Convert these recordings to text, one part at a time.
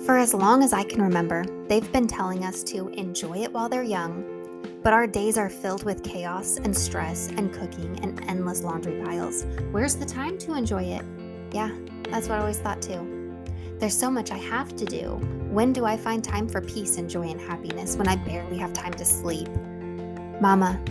For as long as I can remember, they've been telling us to enjoy it while they're young, but our days are filled with chaos and stress and cooking and endless laundry piles. Where's the time to enjoy it? Yeah, that's what I always thought too. There's so much I have to do. When do I find time for peace and joy and happiness when I barely have time to sleep? Mama,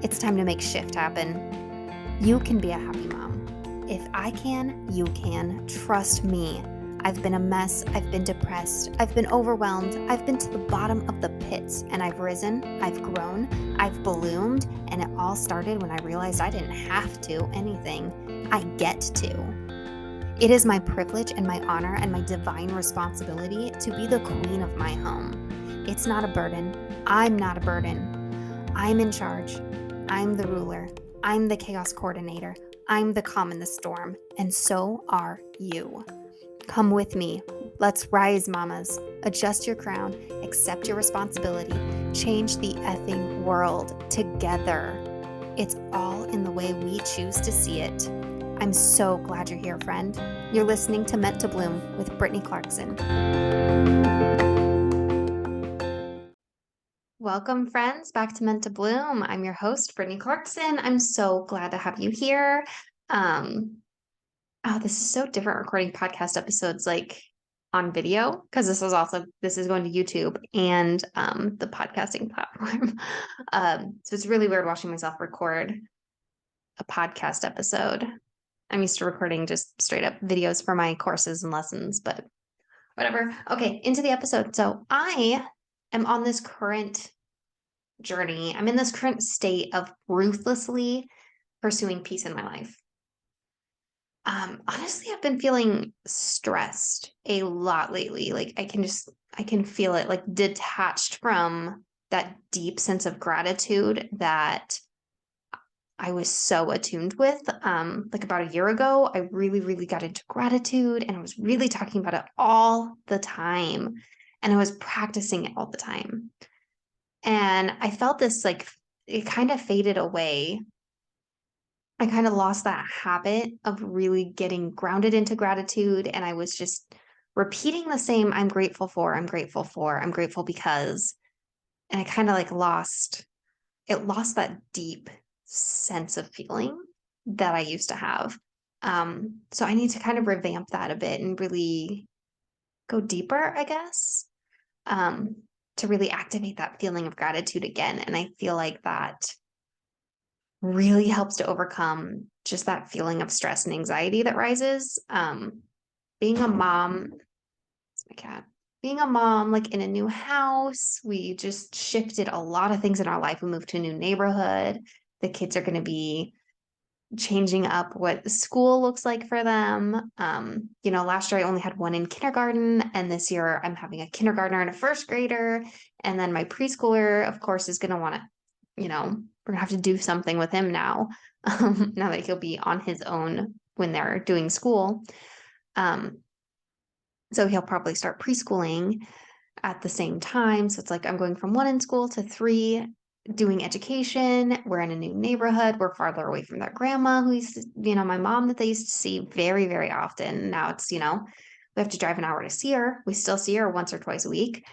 it's time to make shift happen. You can be a happy mom. If I can, you can. Trust me. I've been a mess, I've been depressed, I've been overwhelmed, I've been to the bottom of the pits, and I've risen, I've grown, I've bloomed, and it all started when I realized I didn't have to anything. I get to. It is my privilege and my honor and my divine responsibility to be the queen of my home. It's not a burden. I'm not a burden. I'm in charge. I'm the ruler. I'm the chaos coordinator. I'm the calm in the storm, and so are you. Come with me. Let's rise, mamas. Adjust your crown, accept your responsibility, change the effing world together. It's all in the way we choose to see it. I'm so glad you're here, friend. You're listening to Meant to Bloom with Brittany Clarkson. Welcome, friends, back to Meant to Bloom. I'm your host, Brittany Clarkson. I'm so glad to have you here. Oh, this is so different recording podcast episodes like on video, because this is going to YouTube and the podcasting platform. So it's really weird watching myself record a podcast episode. I'm used to recording just straight up videos for my courses and lessons, but whatever. Okay, into the episode. So I am on this current journey. I'm in this current state of ruthlessly pursuing peace in my life. Honestly, I've been feeling stressed a lot lately. Like I can feel it like detached from that deep sense of gratitude that I was so attuned with. Like about a year ago, I really, really got into gratitude and I was really talking about it all the time. And I was practicing it all the time. And I felt this like it kind of faded away. I kind of lost that habit of really getting grounded into gratitude. And I was just repeating the same, I'm grateful for, I'm grateful for, I'm grateful because. And I kind of like lost that deep sense of feeling that I used to have. So I need to kind of revamp that a bit and really go deeper, I guess, to really activate that feeling of gratitude again. And I feel like that really helps to overcome just that feeling of stress and anxiety that rises. Being a mom, it's my cat. Being a mom, like in a new house, we just shifted a lot of things in our life. We moved to a new neighborhood. The kids are going to be changing up what school looks like for them. Last year I only had one in kindergarten, and this year I'm having a kindergartner and a first grader. And then my preschooler, of course, is going to want to, we're gonna have to do something with him now, now that he'll be on his own when they're doing school. So he'll probably start preschooling at the same time. So it's like I'm going from one in school to three doing education. We're in a new neighborhood. We're farther away from their grandma, who used to, my mom that they used to see very, very often. Now it's, we have to drive an hour to see her. We still see her once or twice a week.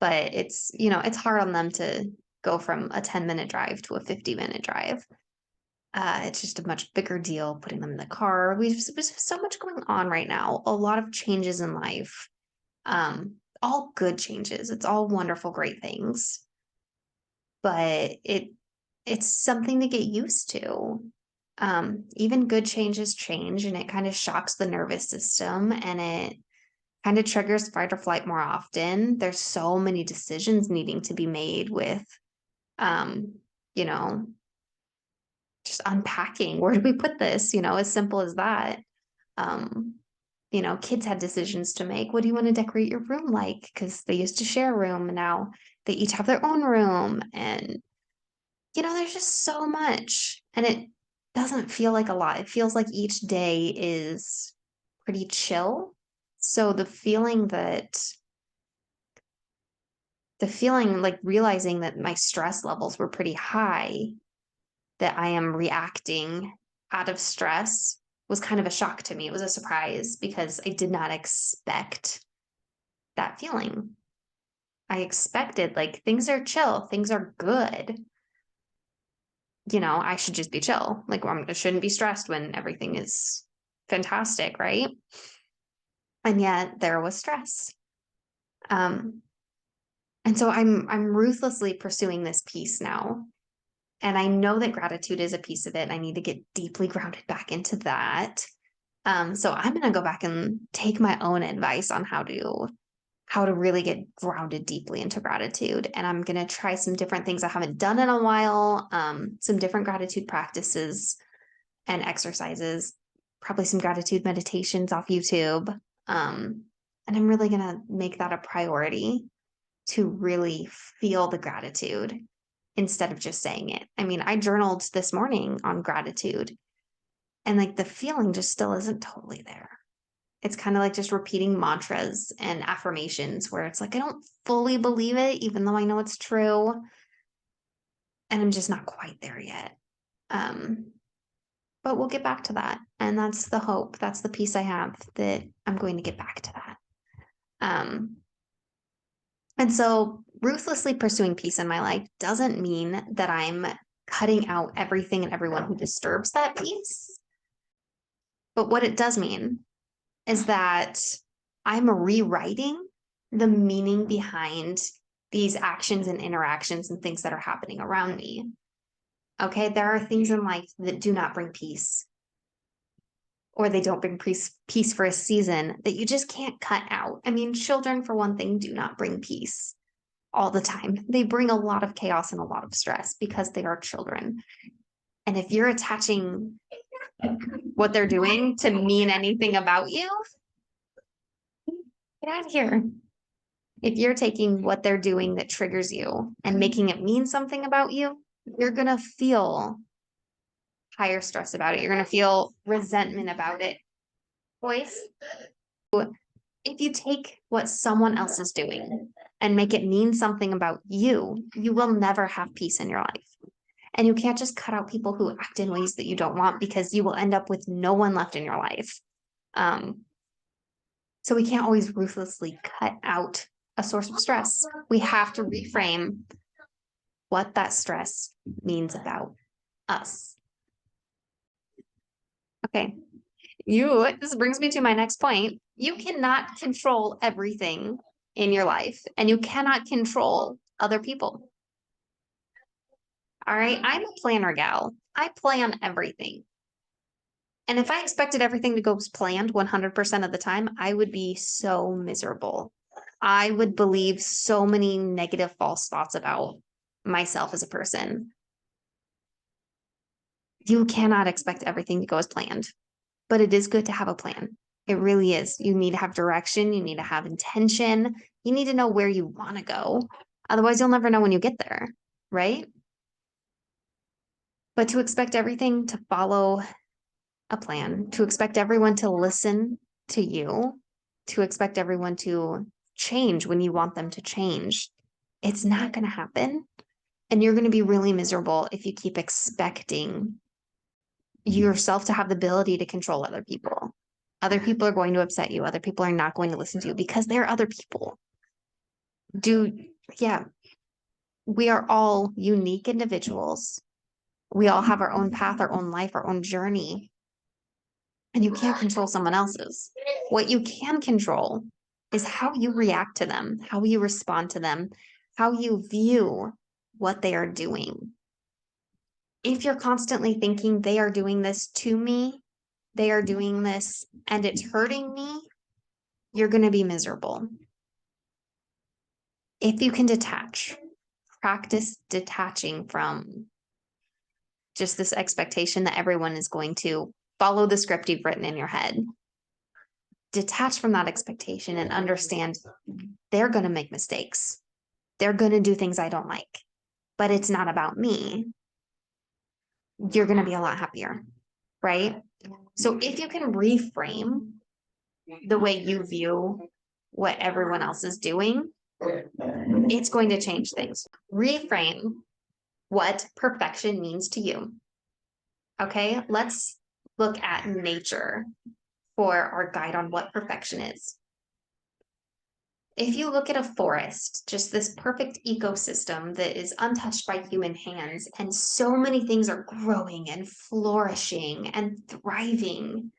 But it's, it's hard on them to go from a 10-minute drive to a 50-minute drive. It's just a much bigger deal putting them in the car. There's so much going on right now. A lot of changes in life. All good changes. It's all wonderful, great things. But it's something to get used to. Even good changes change, and it kind of shocks the nervous system, and it kind of triggers fight or flight more often. There's so many decisions needing to be made with, just unpacking. Where do we put this? As simple as that. Kids had decisions to make. What do you want to decorate your room like? Because they used to share a room, and now they each have their own room. And, there's just so much. And it doesn't feel like a lot. It feels like each day is pretty chill. So the feeling like realizing that my stress levels were pretty high, that I am reacting out of stress, was kind of a shock to me. It was a surprise because I did not expect that feeling. I expected like things are chill, things are good. I should just be chill. Like I shouldn't be stressed when everything is fantastic, right? And yet there was stress. And so I'm ruthlessly pursuing this piece now. And I know that gratitude is a piece of it. I need to get deeply grounded back into that. So I'm going to go back and take my own advice on how to really get grounded deeply into gratitude. And I'm going to try some different things I haven't done in a while, some different gratitude practices and exercises, probably some gratitude meditations off YouTube. And I'm really going to make that a priority to really feel the gratitude instead of just saying it. I mean, I journaled this morning on gratitude and like the feeling just still isn't totally there. It's kind of like just repeating mantras and affirmations where it's like, I don't fully believe it, even though I know it's true. And I'm just not quite there yet. But we'll get back to that. And that's the hope. That's the piece I have, that I'm going to get back to that. And so ruthlessly pursuing peace in my life doesn't mean that I'm cutting out everything and everyone who disturbs that peace. But what it does mean is that I'm rewriting the meaning behind these actions and interactions and things that are happening around me. Okay, there are things in life that do not bring peace, or they don't bring peace for a season, that you just can't cut out. I mean, children, for one thing, do not bring peace all the time. They bring a lot of chaos and a lot of stress because they are children. And if you're attaching what they're doing to mean anything about you, get out of here. If you're taking what they're doing that triggers you and making it mean something about you, you're going to feel higher stress about it. You're going to feel resentment about it. Boys, if you take what someone else is doing and make it mean something about you, you will never have peace in your life. And you can't just cut out people who act in ways that you don't want, because you will end up with no one left in your life. So we can't always ruthlessly cut out a source of stress. We have to reframe what that stress means about us. Okay. This brings me to my next point. You cannot control everything in your life, and you cannot control other people. All right. I'm a planner gal. I plan everything. And if I expected everything to go as planned 100% of the time, I would be so miserable. I would believe so many negative false thoughts about myself as a person. You cannot expect everything to go as planned, but it is good to have a plan. It really is. You need to have direction. You need to have intention. You need to know where you want to go. Otherwise, you'll never know when you get there, right? But to expect everything to follow a plan, to expect everyone to listen to you, to expect everyone to change when you want them to change, it's not going to happen. And you're going to be really miserable if you keep expecting yourself to have the ability to control other people. Other people are going to upset you. Other people are not going to listen to you because they're other people. We are all unique individuals. We all have our own path, our own life, our own journey. And you can't control someone else's. What you can control is how you react to them, how you respond to them, how you view what they are doing. If you're constantly thinking they are doing this to me, they are doing this and it's hurting me, you're going to be miserable. If you can detach, practice detaching from just this expectation that everyone is going to follow the script you've written in your head. Detach from that expectation and understand they're going to make mistakes. They're going to do things I don't like, but it's not about me. You're going to be a lot happier, right? So if you can reframe the way you view what everyone else is doing, it's going to change things. Reframe what perfection means to you. Okay, let's look at nature for our guide on what perfection is. If you look at a forest, just this perfect ecosystem that is untouched by human hands, and so many things are growing and flourishing and thriving.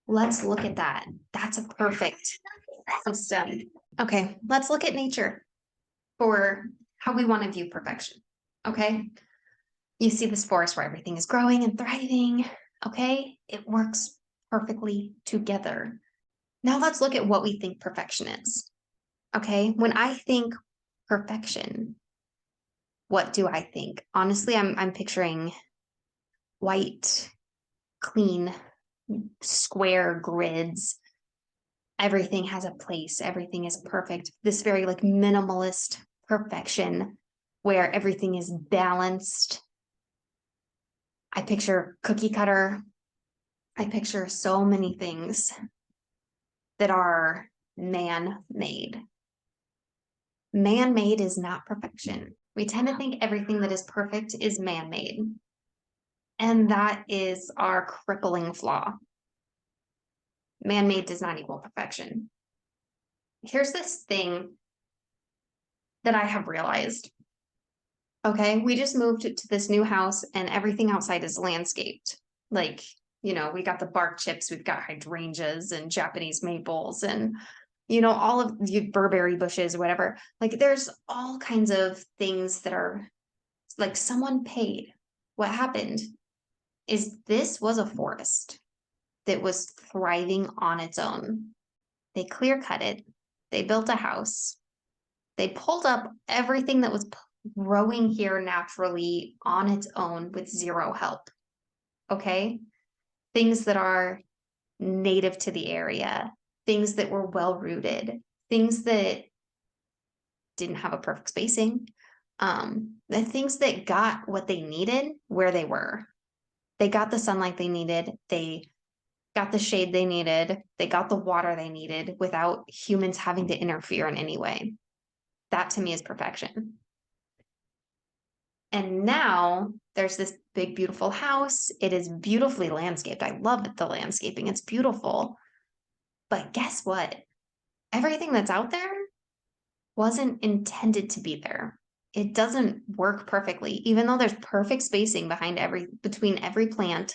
Let's look at that. That's a perfect system. Okay, let's look at nature for how we want to view perfection. Okay, you see this forest where everything is growing and thriving. Okay, it works perfectly together. Now let's look at what we think perfection is. Okay, when I think perfection, what do I think? Honestly, I'm picturing white, clean, square grids. Everything has a place, everything is perfect. This very like minimalist perfection where everything is balanced. I picture cookie cutter. I picture so many things that are man-made. Man-made is not perfection. We tend to think everything that is perfect is man-made. And that is our crippling flaw. Man-made does not equal perfection. Here's this thing that I have realized. Okay, we just moved to this new house and everything outside is landscaped. Like, we got the bark chips, we've got hydrangeas and Japanese maples and, all of the Burberry bushes, whatever. Like, there's all kinds of things that are like someone paid. What happened is this was a forest that was thriving on its own. They clear cut it, they built a house, they pulled up everything that was growing here naturally on its own with zero help. Okay? Things that are native to the area, things that were well rooted, things that didn't have a perfect spacing, the things that got what they needed where they were. They got the sunlight they needed, they got the shade they needed, they got the water they needed without humans having to interfere in any way. That to me is perfection. And now there's this big, beautiful house. It is beautifully landscaped. I love the landscaping. It's beautiful. But guess what? Everything that's out there wasn't intended to be there. It doesn't work perfectly, even though there's perfect spacing between every plant.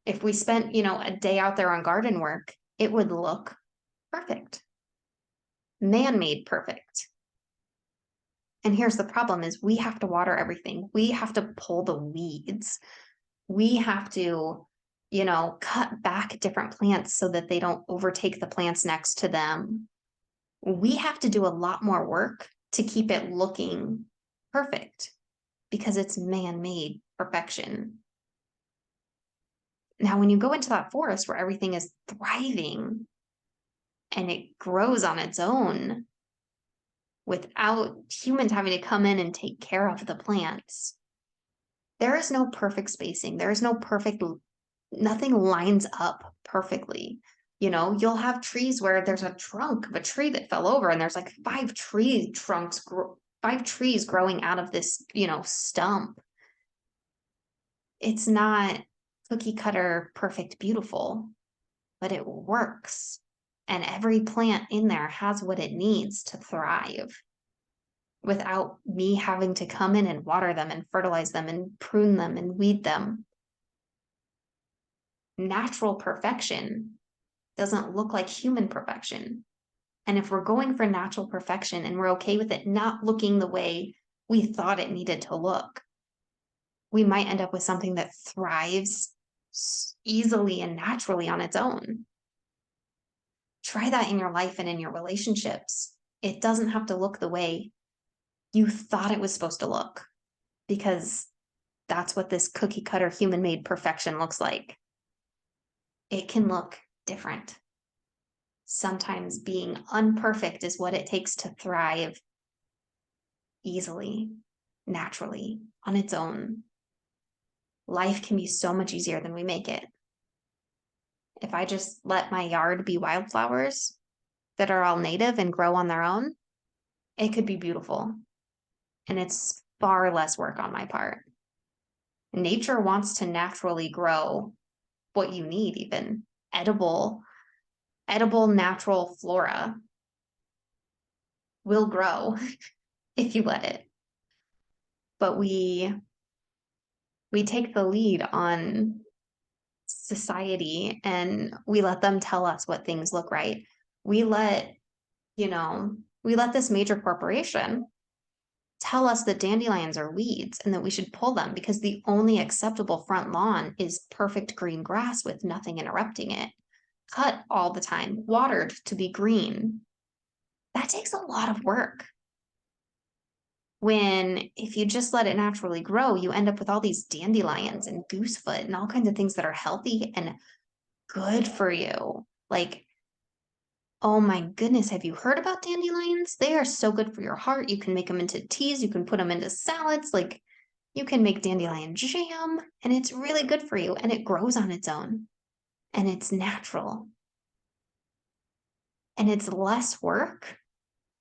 If we spent, a day out there on garden work, it would look perfect. Man-made perfect. And here's the problem is we have to water everything. We have to pull the weeds. We have to, cut back different plants so that they don't overtake the plants next to them. We have to do a lot more work to keep it looking perfect because it's man-made perfection. Now, when you go into that forest where everything is thriving and it grows on its own, without humans having to come in and take care of the plants. There is no perfect spacing. There is no nothing lines up perfectly. You'll have trees where there's a trunk of a tree that fell over and there's like 5 trees growing out of this, stump. It's not cookie cutter, perfect, beautiful, but it works. And every plant in there has what it needs to thrive without me having to come in and water them and fertilize them and prune them and weed them. Natural perfection doesn't look like human perfection. And if we're going for natural perfection and we're okay with it not looking the way we thought it needed to look, we might end up with something that thrives easily and naturally on its own. Try that in your life and in your relationships. It doesn't have to look the way you thought it was supposed to look, because that's what this cookie cutter human made perfection looks like. It can look different. Sometimes being unperfect is what it takes to thrive easily, naturally, on its own. Life can be so much easier than we make it. If I just let my yard be wildflowers that are all native and grow on their own, it could be beautiful. And it's far less work on my part. Nature wants to naturally grow what you need, even edible natural flora will grow if you let it. But we take the lead on society and we let them tell us what things look right. We let, we let this major corporation tell us that dandelions are weeds and that we should pull them because the only acceptable front lawn is perfect green grass with nothing interrupting it, cut all the time, watered to be green. That takes a lot of work. When if you just let it naturally grow, you end up with all these dandelions and goosefoot and all kinds of things that are healthy and good for you. Like, oh my goodness, have you heard about dandelions? They are so good for your heart. You can make them into teas, you can put them into salads, like you can make dandelion jam, and it's really good for you, and it grows on its own, and it's natural. And it's less work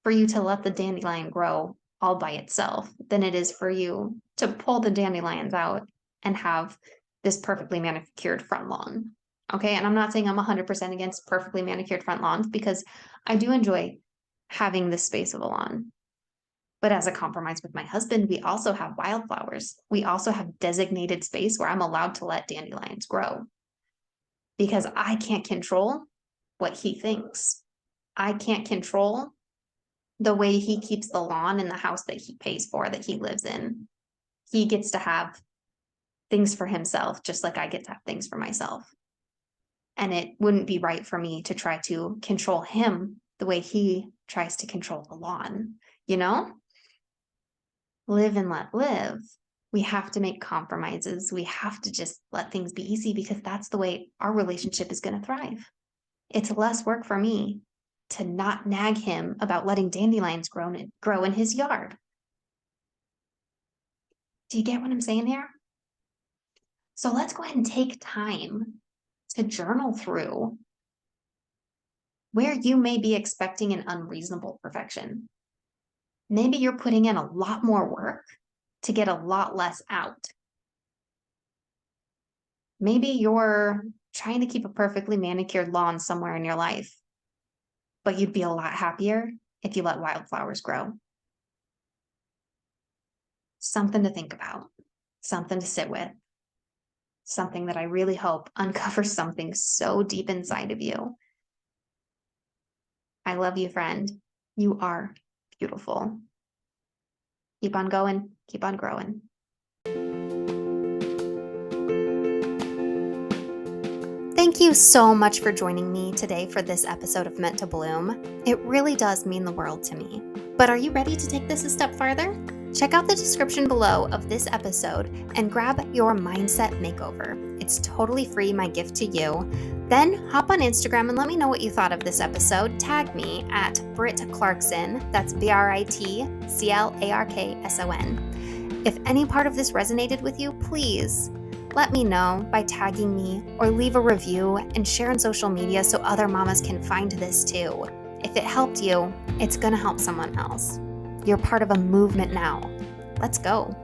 for you to let the dandelion grow all by itself than it is for you to pull the dandelions out and have this perfectly manicured front lawn. Okay, and I'm not saying I'm 100% against perfectly manicured front lawns because I do enjoy having this space of a lawn. But as a compromise with my husband, we also have wildflowers. We also have designated space where I'm allowed to let dandelions grow because I can't control what he thinks. I can't control the way he keeps the lawn in the house that he pays for, that he lives in. He gets to have things for himself, just like I get to have things for myself. And it wouldn't be right for me to try to control him the way he tries to control the lawn, Live and let live. We have to make compromises. We have to just let things be easy because that's the way our relationship is going to thrive. It's less work for me to not nag him about letting dandelions grow in his yard. Do you get what I'm saying here? So let's go ahead and take time to journal through where you may be expecting an unreasonable perfection. Maybe you're putting in a lot more work to get a lot less out. Maybe you're trying to keep a perfectly manicured lawn somewhere in your life, but you'd be a lot happier if you let wildflowers grow. Something to think about, something to sit with, something that I really hope uncovers something so deep inside of you. I love you, friend. You are beautiful. Keep on going, keep on growing. Thank you so much for joining me today for this episode of Meant to Bloom. It really does mean the world to me. But are you ready to take this a step farther? Check out the description below of this episode and grab your mindset makeover. It's totally free, my gift to you. Then hop on Instagram and let me know what you thought of this episode. Tag me at Britt Clarkson, that's BritClarkson. If any part of this resonated with you, please let me know by tagging me or leave a review and share on social media so other mamas can find this too. If it helped you, it's gonna help someone else. You're part of a movement now. Let's go.